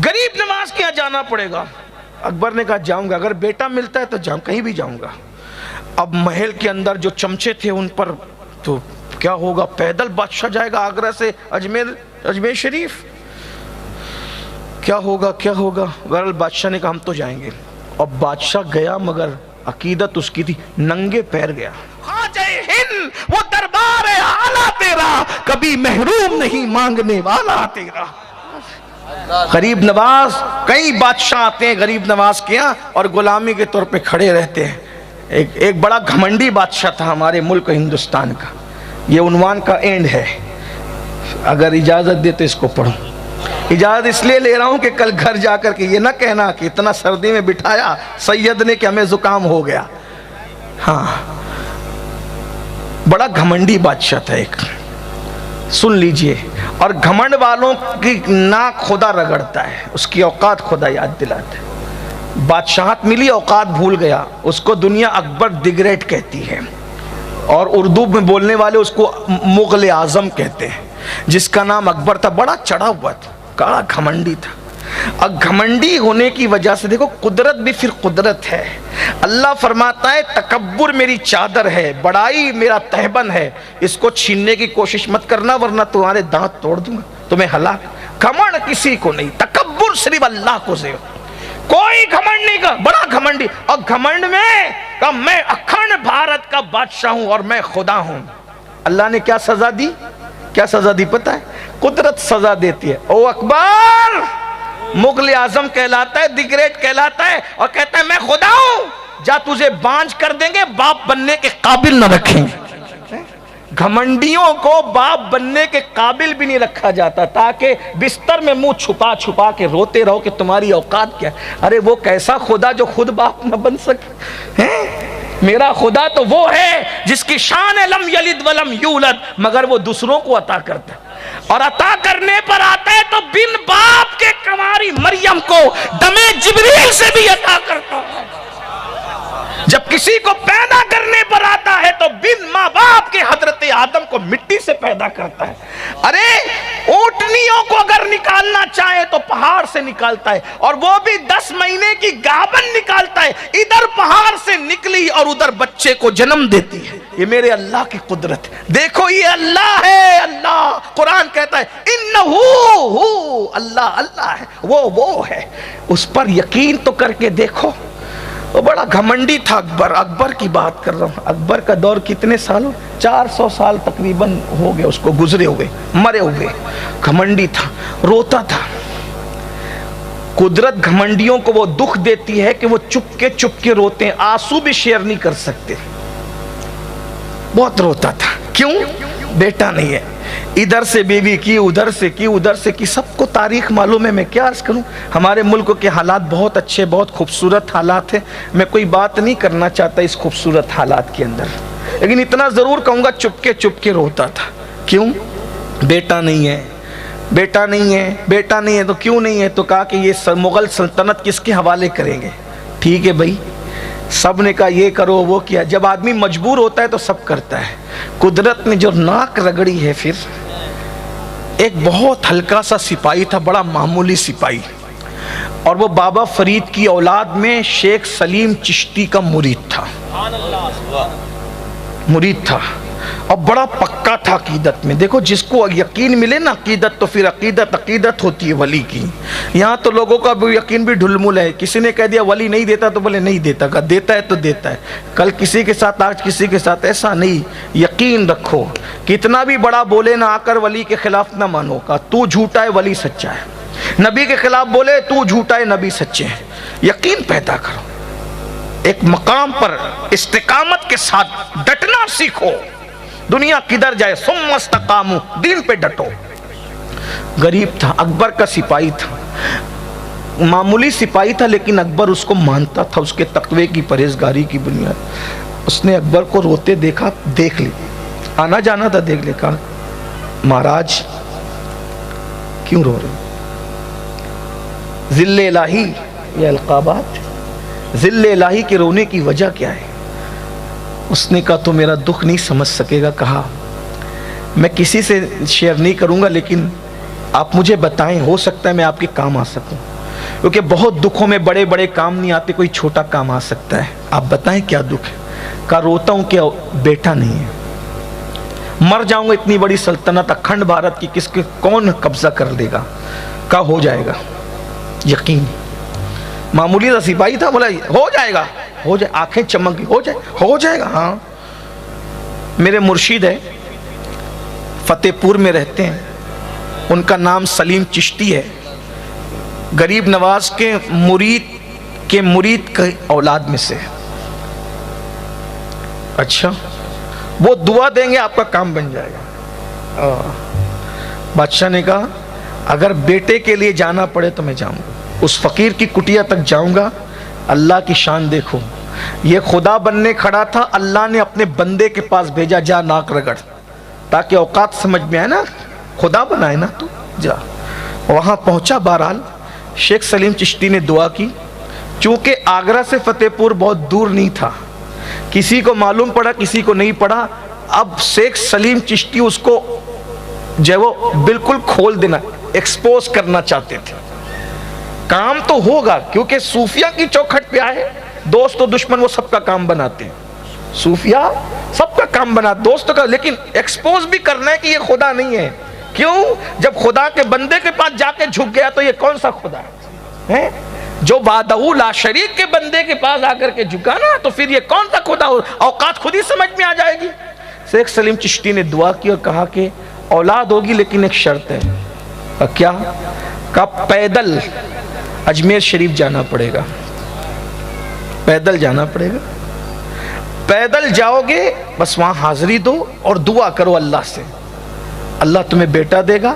गरीब नवाज के यहाँ जाना पड़ेगा। अकबर ने कहा जाऊंगा, अगर बेटा मिलता है तो जाऊं, कहीं भी जाऊंगा। अब महल के अंदर जो चमचे थे उन पर तो क्या होगा, पैदल बादशाह जाएगा आगरा से अजमेर शरीफ, क्या होगा क्या होगा। बहरहाल बादशाह ने कहा हम तो जाएंगे। और बादशाह गया, मगर अकीदत उसकी थी, नंगे पैर गया। जय हिंद, वो दरबार है आला तेरा, कभी महरूम नहीं मांगने वाला तेरा। गरीब नवाज, कई बादशाह आते हैं गरीब नवाज के यहाँ और गुलामी के तौर पे खड़े रहते हैं। एक बड़ा घमंडी बादशाह था हमारे मुल्क हिंदुस्तान का। ये उन्वान का एंड है, अगर इजाजत दे तो इसको पढ़ो। इजाजत इसलिए ले रहा हूं कि कल घर जाकर के ये ना कहना कि इतना सर्दी में बिठाया सैयद ने कि हमें जुकाम हो गया। हाँ, बड़ा घमंडी बादशाह था एक, सुन लीजिए। और घमंड वालों की नाक खुदा रगड़ता है, उसकी औकात खुदा याद दिलाता है। बादशाहत मिली, औकात भूल गया। उसको दुनिया अकबर दिग्रेट कहती है और उर्दू में बोलने वाले उसको मुगल आजम कहते हैं, जिसका नाम अकबर था। बड़ा चढ़ा हुआ था, बड़ा घमंडी था। अब घमंडी होने की वजह से देखो, कुदरत भी फिर कुदरत है। अल्लाह फरमाता है तकब्बुर मेरी चादर है, बड़ाई मेरा तहबन है, इसको छीनने की कोशिश मत करना वरना तुम्हारे दांत तोड़ दूंगा, तुम्हें हलाक। घमंड किसी को नहीं, तकब्बुर सिर्फ अल्लाह को से। कोई घमंड नहीं का, बड़ा घमंडी। और घमंड में का मैं अखंड भारत का बादशाह हूं और मैं खुदा हूं। अल्लाह ने क्या सजा दी, क्या सजा दी पता है? कुदरत सजा देती है। ओ अकबर मुगल आजम कहलाता है, दिग्रेट कहलाता है और कहता है मैं खुदा हूं, जा तुझे बांझ कर देंगे, बाप बनने के काबिल न रखेंगे। घमंडियों को बाप बनने के काबिल भी नहीं रखा जाता, ताकि बिस्तर में मुंह छुपा छुपा के रोते रहो कि तुम्हारी औकात क्या। अरे वो कैसा खुदा जो खुद बाप न बन सके हैं? मेरा खुदा तो वो है जिसकी शान है लम यलिद वलम यूलद, मगर वो दूसरों को अता करता है। और अता करने पर आता है तो बिन बाप के कुंवारी मरियम को दमे जिब्रील से भी अता करता है। जब किसी को पैदा करने पर आता है तो बिन माँ बाप के हजरत आदम को मिट्टी से पैदा करता है। अरे ऊंटनियों को अगर निकालना चाहे तो पहाड़ से निकालता है, और वो भी 10 महीने की गाभन निकालता है। इधर पहाड़ से निकली और उधर बच्चे को जन्म देती है। ये मेरे अल्लाह की कुदरत है। देखो ये अल्लाह है, अल्लाह। कुरान कहता है इन्नहु अल्लाह, अल्लाह है, वो है। उस पर यकीन तो करके देखो। वो बड़ा घमंडी था अकबर। अकबर की बात कर रहा हूँ। अकबर का दौर कितने साल, 400 साल तकरीबन हो गए उसको गुजरे हुए, मरे हुए। घमंडी था, रोता था। कुदरत घमंडियों को वो दुख देती है कि वो चुपके रोते हैं, आंसू भी शेयर नहीं कर सकते। बहुत रोता था। क्यों? बेटा नहीं है। इधर से बीवी की, उधर से की, उधर से की, सबको तारीख मालूम है। मैं क्या अर्ज करूं, हमारे मुल्क के हालात बहुत अच्छे, बहुत खूबसूरत हालात है। मैं कोई बात नहीं करना चाहता इस खूबसूरत हालात के अंदर, लेकिन इतना जरूर कहूंगा चुपके रोता था। क्यों? बेटा नहीं है, बेटा नहीं है, बेटा नहीं है। तो क्यों नहीं है? तो कहा कि ये मुगल सल्तनत किसके हवाले करेंगे। ठीक है भाई, सब ने कहा ये करो वो किया। जब आदमी मजबूर होता है तो सब करता है। कुदरत ने जो नाक रगड़ी है, फिर एक बहुत हल्का सा सिपाही था, बड़ा मामूली सिपाही, और वो बाबा फरीद की औलाद में शेख सलीम चिश्ती का मुरीद था, और बड़ा पक्का था अकीदत में। देखो जिसको यकीन मिले ना अकीदत, तो फिर अकीदत होती है वली की। यहाँ तो लोगों का यकीन भी ढुलमुल है। किसी ने कह दिया वली नहीं देता तो बोले नहीं देता, का देता है तो देता है। कल किसी के साथ, आज किसी के साथ। ऐसा नहीं, यकीन रखो। कितना भी बड़ा बोले ना, आकर वली के खिलाफ ना मानो। का तू झूठा है, वली सच्चा है। नबी के खिलाफ बोले तू झूठा है, नबी सच्चे हैं। यकीन पैदा करो, एक मकाम पर इस्तिकामत के साथ डटना सीखो। दुनिया किधर जाए, सुम्मस्तकामु, दीन पे डटो। गरीब था, अकबर का सिपाही था, मामूली सिपाही था, लेकिन अकबर उसको मानता था उसके तकवे की, परहेजगारी की बुनियाद। उसने अकबर को रोते देखा, देख ली, आना जाना था, देख ले। कहा महाराज क्यों रो रहे? जिल्ले इलाही, ये अलकाबात, जिल्ले इलाही के रोने की वजह क्या है? उसने कहा तो मेरा दुख नहीं समझ सकेगा। कहा मैं किसी से शेयर नहीं करूंगा, लेकिन आप मुझे बताएं, हो सकता है मैं आपके काम आ सकूं, क्योंकि बहुत दुखों में बड़े बड़े काम नहीं आते, कोई छोटा काम आ सकता है। आप बताएं क्या दुख है? का रोता हूं कि बेटा नहीं है, मर जाऊंगा, इतनी बड़ी सल्तनत अखंड भारत की किसके कौन कब्जा कर लेगा? का हो जाएगा यकीन। मामूली सा सिपाही था, बोला हो जाएगा, हो जाए, आंखें चमक गई, हो जाएगा। हाँ, मेरे मुर्शिद है, फतेहपुर में रहते हैं, उनका नाम सलीम चिश्ती है, गरीब नवाज के मुरीद के औलाद में से। अच्छा, वो दुआ देंगे आपका काम बन जाएगा। बादशाह ने कहा अगर बेटे के लिए जाना पड़े तो मैं जाऊंगा, उस फकीर की कुटिया तक जाऊंगा। अल्लाह की शान देखो, ये खुदा बनने खड़ा था, अल्लाह ने अपने बंदे के पास भेजा, जा नाक रगड़, ताकि औकात समझ में आए ना, खुदा बनाए ना तू, जा। वहां पहुंचा, बहरहाल शेख सलीम चिश्ती ने दुआ की। चूंकि आगरा से फतेहपुर बहुत दूर नहीं था, किसी को मालूम पड़ा, किसी को नहीं पड़ा। अब शेख सलीम चिश्ती उसको जो वो बिल्कुल खोल देना, एक्सपोज करना चाहते थे। काम तो होगा, क्योंकि सूफिया की चौखट पे आए, दोस्त और दुश्मन वो सबका काम बनाते हैं, सूफिया सबका काम बना दोस्तों का, लेकिन एक्सपोज भी करना है कि ये खुदा नहीं है। क्यों? जब खुदा के बंदे के पास जाके झुक गया तो ये कौन सा खुदा है? जो बादहू ला शरीक के बंदे के पास आकर के झुका ना, तो फिर ये कौन सा खुदा हो? औकात खुद ही समझ में आ जाएगी। शेख सलीम चिश्ती ने दुआ की और कहा कि औलाद होगी, लेकिन एक शर्त है। क्या? का पैदल अजमेर शरीफ जाना पड़ेगा, पैदल जाना पड़ेगा। पैदल जाओगे, बस वहां हाजिरी दो और दुआ करो अल्लाह से, अल्लाह तुम्हें बेटा देगा।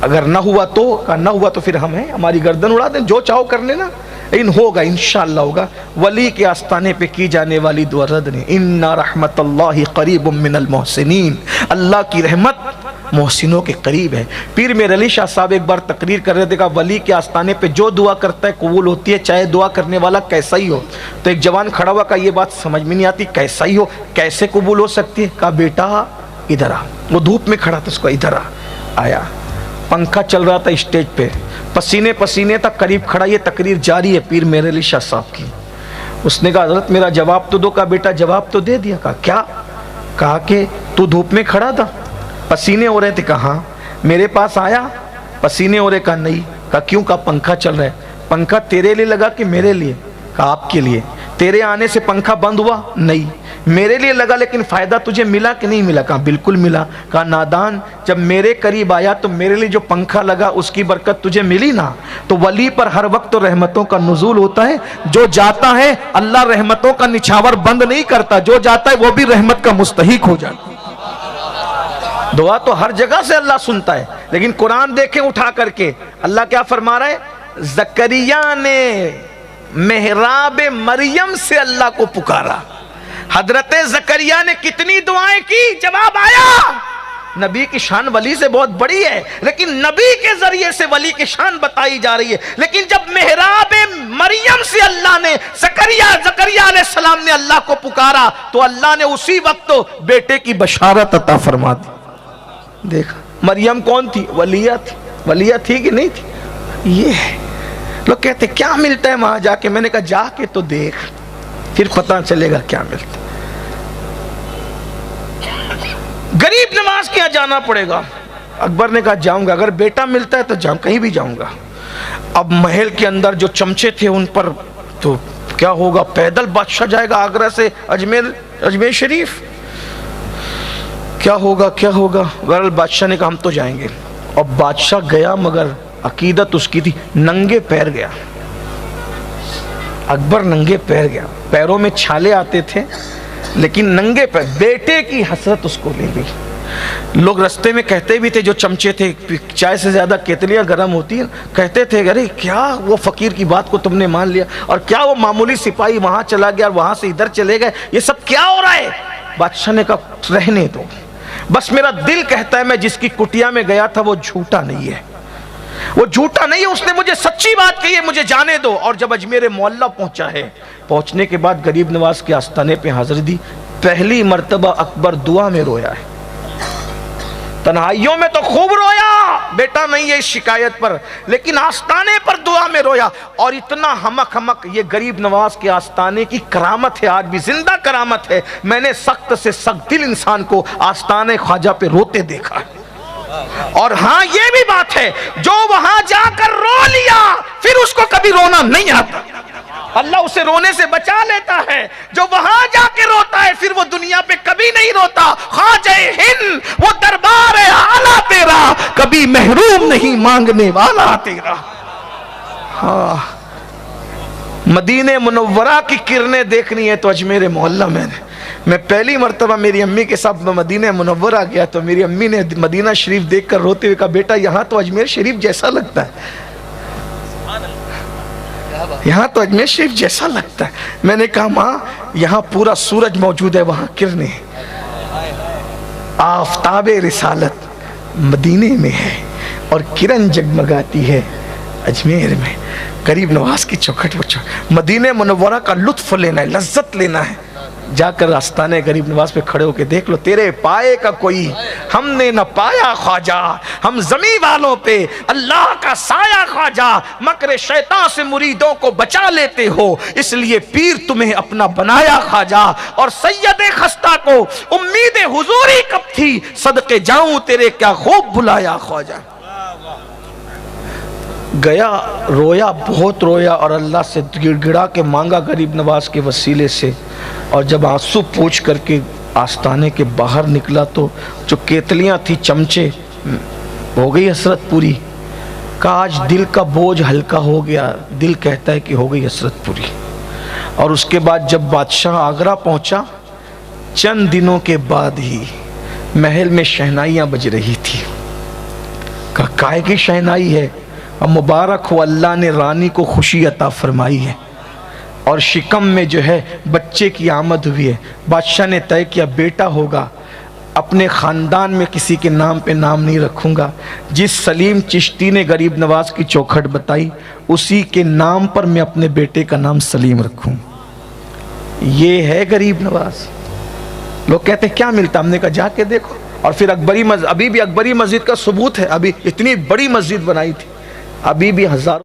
अगर ना हुआ तो, का ना हुआ तो फिर हम हैं, हमारी गर्दन उड़ा दें, जो चाहो कर लेना, लेकिन होगा, इंशाअल्लाह होगा। वली के आस्ताने पे की जाने वाली दुआ रद नहीं। इन्ना रहमतल्लाहि करीबुम मिनल मोहसिनीन, अल्लाह की रहमत मोहसिनों के करीब है। पीर मेर अली शाह साहब एक बार तकरीर कर रहे थे, कहा वली के आस्ताने पे जो दुआ करता है कबूल होती है, चाहे दुआ करने वाला कैसा ही हो। तो एक जवान खड़ा हुआ, का ये बात समझ में नहीं आती, कैसा ही हो कैसे कबूल हो सकती है? कहा बेटा इधर आ। वो धूप में खड़ा था, उसको इधर आया, पंखा चल रहा था स्टेज पे, पसीने पसीने तक करीब खड़ा, ये तकरीर जारी है पीर मेरे अली शाह साहब की। उसने कहा हज़रत मेरा जवाब तो दो। का बेटा जवाब तो दे दिया। कहा क्या? कहा कि तू धूप में खड़ा था, पसीने हो रहे थे। कहा मेरे पास आया, पसीने हो रहे। कहा नहीं। कहा क्यों? का पंखा चल रहा है। पंखा तेरे लिए लगा कि मेरे लिए? कहा आपके लिए। तेरे आने से पंखा बंद हुआ? नहीं। मेरे लिए लगा, लेकिन फायदा तुझे मिला कि नहीं मिला? कहा बिल्कुल मिला। कहा नादान, जब मेरे करीब आया तो मेरे लिए जो पंखा लगा उसकी बरकत तुझे मिली ना। तो वली पर हर वक्त तो रहमतों का नुज़ूल होता है, जो जाता है अल्लाह रहमतों का निछावर बंद नहीं करता, जो जाता है वो भी रहमत का मुस्तहिक हो जाता है। दुआ तो हर जगह से अल्लाह सुनता है, लेकिन कुरान देखें उठा करके अल्लाह क्या फरमा रहा है? ज़करिया ने मेहराब मरियम से अल्लाह को पुकारा। हजरत ज़करिया ने कितनी दुआएं की, जवाब आया। नबी की शान वली से बहुत बड़ी है, लेकिन नबी के जरिए से वली की शान बताई जा रही है। लेकिन जब मेहराब मरियम से अल्लाह ने ज़करिया अलैहिस्सलाम ने अल्लाह को पुकारा, तो अल्लाह ने उसी वक्त तो बेटे की बशारत अता फरमा दी। देखा, मरियम कौन थी? वलिया थी। वलिया थी कि नहीं थी? ये है। लोग कहते क्या मिलता है वहां जाके? मैंने कहा जाके तो देख, फिर पता चलेगा क्या मिलता। गरीब नवाज के यहाँ जाना पड़ेगा। अकबर ने कहा जाऊंगा, अगर बेटा मिलता है तो जाऊं, कहीं भी जाऊंगा। अब महल के अंदर जो चमचे थे उन पर तो क्या होगा, पैदल बादशाह जाएगा आगरा से अजमेर शरीफ, क्या होगा क्या होगा। बहरहाल बादशाह ने कहा हम तो जाएंगे। और बादशाह गया, मगर अकीदत उसकी थी, नंगे पैर गया। अकबर नंगे पैर गया, पैरों में छाले आते थे, लेकिन नंगे पैर। बेटे की हसरत उसको ले गई। लोग रास्ते में कहते भी थे, जो चमचे थे, चाय से ज्यादा केतलियां गर्म होती है, कहते थे अरे क्या वो फकीर की बात को तुमने मान लिया, और क्या वो मामूली सिपाही वहां चला गया और वहां से इधर चले गए, ये सब क्या हो रहा है। बादशाह ने कहा रहने दो, बस मेरा दिल कहता है मैं जिसकी कुटिया में गया था वो झूठा नहीं है, वो झूठा नहीं है, उसने मुझे सच्ची बात कही है, मुझे जाने दो। और जब अजमेर मोहल्ला पहुंचा है, पहुंचने के बाद गरीब नवाज के आस्थाने पे हाजिरी दी। पहली मर्तबा अकबर दुआ में रोया है। तन्हाइयों में तो खूब रोया, बेटा नहीं है इस शिकायत पर, लेकिन आस्ताने पर दुआ में रोया। और इतना हमक हमक, ये गरीब नवाज के आस्ताने की करामत है, आज भी जिंदा करामत है। मैंने सख्त से सख्त दिल इंसान को आस्ताने ख्वाजा पे रोते देखा है। और हाँ, ये भी बात है, जो वहां जाकर रो लिया फिर उसको कभी रोना नहीं आता, अल्लाह उसे रोने से बचा लेता है। जो वहां जाके रोता है फिर वो दुनिया पे कभी नहीं रोता। ख्वाजा हिंद वो दरबार है आला तेरा, कभी महरूम नहीं मांगने वाला तेरा। हाँ, मदीने मुनव्वरा की किरणें देखनी है तो अजमेर मोहल्ला में। मैं पहली मर्तबा मेरी अम्मी के साथ मदीने मुनव्वरा गया तो मेरी अम्मी ने मदीना शरीफ देखकर रोते हुए कहा, बेटा यहाँ तो अजमेर शरीफ जैसा लगता है, यहाँ तो अजमेर शरीफ जैसा लगता है। मैंने कहा माँ, यहाँ पूरा सूरज मौजूद है, वहाँ किरणें, आफताबे रिसालत मदीने में है और किरण जगमगाती है अजमेर में। गरीब नवाज की चौखट वो मदीने मुनव्वरा का लुत्फ लेना है, लज्जत लेना है। जाकर आस्ताने गरीब नवाज पे खड़े होके देख लो, तेरे पाए का कोई हमने न पाया ख्वाजा, हम जमी वालों पे अल्लाह का साया ख्वाजा, मकर शैतान से मुरीदों को बचा लेते हो, इसलिए पीर तुम्हें अपना बनाया ख्वाजा। और सैयद खस्ता को उम्मीद हुजूरी कब थी, सदके जाऊं तेरे क्या खूब बुलाया ख्वाजा। गया, रोया, बहुत रोया और अल्लाह से गिड़गिड़ा के मांगा गरीब नवाज के वसीले से। और जब आंसू पोंछ करके आस्ताने के बाहर निकला तो जो केतलियां थी, चमचे, हो गई हसरत पूरी। कहा आज दिल का बोझ हल्का हो गया, दिल कहता है कि हो गई हसरत पूरी। और उसके बाद जब बादशाह आगरा पहुंचा, चंद दिनों के बाद ही महल में शहनाइयां बज रही थी। कहा काय की शहनाई है? अब मुबारक हो, अल्लाह ने रानी को खुशी अता फरमाई है और शिकम में जो है बच्चे की आमद हुई है। बादशाह ने तय किया बेटा होगा, अपने ख़ानदान में किसी के नाम पे नाम नहीं रखूँगा। जिस सलीम चिश्ती ने गरीब नवाज की चौखट बताई उसी के नाम पर मैं अपने बेटे का नाम सलीम रखूँ। ये है गरीब नवाज। लोग कहते हैं क्या मिलता, हमने कहा जाके देखो। और फिर अकबरी मस्जिद, अभी भी अकबरी मस्जिद का सबूत है, अभी इतनी बड़ी मस्जिद बनाई थी, अभी भी हज़ारों